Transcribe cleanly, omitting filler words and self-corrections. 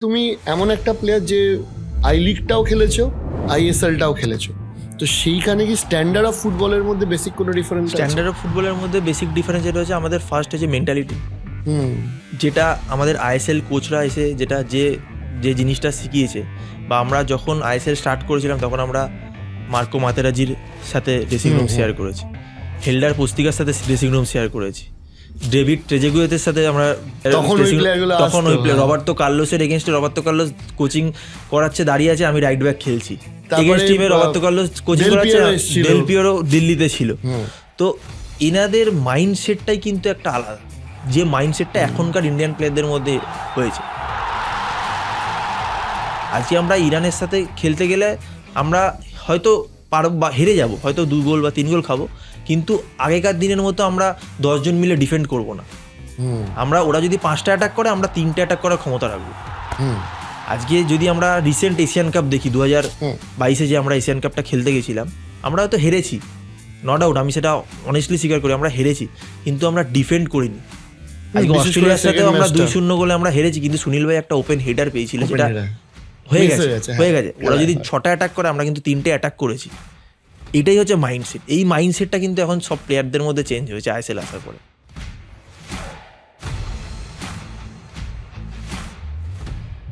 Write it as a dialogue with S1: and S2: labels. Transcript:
S1: তুমি এমন একটা প্লেয়ার যে আই লিগটাও খেলেছো, আইএসএলটাও খেলেছো, তো সেইখানে কি স্ট্যান্ডার্ড অফ ফুটবলের মধ্যে বেসিক কোনো ডিফারেন্স?
S2: স্ট্যান্ডার্ড অফ ফুটবলের মধ্যে বেসিক ডিফারেন্স যেটা হচ্ছে আমাদের ফার্স্ট হচ্ছে মেন্টালিটি, যেটা আমাদের আইএসএল কোচরা এসে যেটা যে জিনিসটা শিখিয়েছে, বা আমরা যখন আইএসএল স্টার্ট করেছিলাম তখন আমরা মার্কো মাতেরাজির সাথে ড্রেসিং রুম শেয়ার করেছি, হেল্ডার পোস্তিকার সাথে ড্রেসিং রুম শেয়ার করেছি, ডেভিড ট্রেজেগুয়েতের সাথে আমরা তখন ওই প্লেয়ার রবার্তো কার্লোসের এগেনস্টে রবার্তো কার্লোস কোচিং করাচ্ছে, দাঁড়িয়ে আছে, আমি রাইট ব্যাক খেলছি, এগেনস্ট টিমে রবার্তো কার্লোস কোচিং করাচ্ছে, ডেল পিয়েরো দিল্লিতে ছিল। তো এনাদের মাইন্ডসেটটাই কিন্তু একটা আলাদা, যে মাইন্ডসেটটা এখনকার ইন্ডিয়ান প্লেয়ারদের মধ্যে হয়েছে। আজকে আমরা ইরানের সাথে খেলতে গেলে আমরা হয়তো হেরে যাব, হয়তো 2 গোল বা 3 গোল খাবো, কিন্তু আগেকার দিনের মতো আমরা 10 জন মিলে ডিফেন্ড করব না। ওরা যদি 5টা অ্যাটাক করে, আমরা 3টে অ্যাটাক করার ক্ষমতা রাখবো। আজকে যদি আমরা রিসেন্ট এশিয়ান কাপ দেখি, 2022-এ যে আমরা এশিয়ান কাপটা খেলতে গেছিলাম, আমরা হয়তো হেরেছি, নো ডাউট, আমি সেটা অনেস্টলি স্বীকার করি, আমরা হেরেছি, কিন্তু আমরা ডিফেন্ড করিনি। আজকে অস্ট্রেলিয়ার সাথে আমরা 2-0 গোলে আমরা হেরেছি, কিন্তু সুনীল ভাই একটা ওপেন হেডার পেয়েছিল, যেটা হয়ে গেছে। ওরা যদি 6টা অ্যাটাক করে, আমরা কিন্তু 3টে অ্যাটাক করেছি। এটাই হচ্ছে মাইন্ডসেট। এই মাইন্ডসেটটা কিন্তু এখন সব প্লেয়ারদের মধ্যে চেঞ্জ হয়েছে আইএসএল আসার পরে।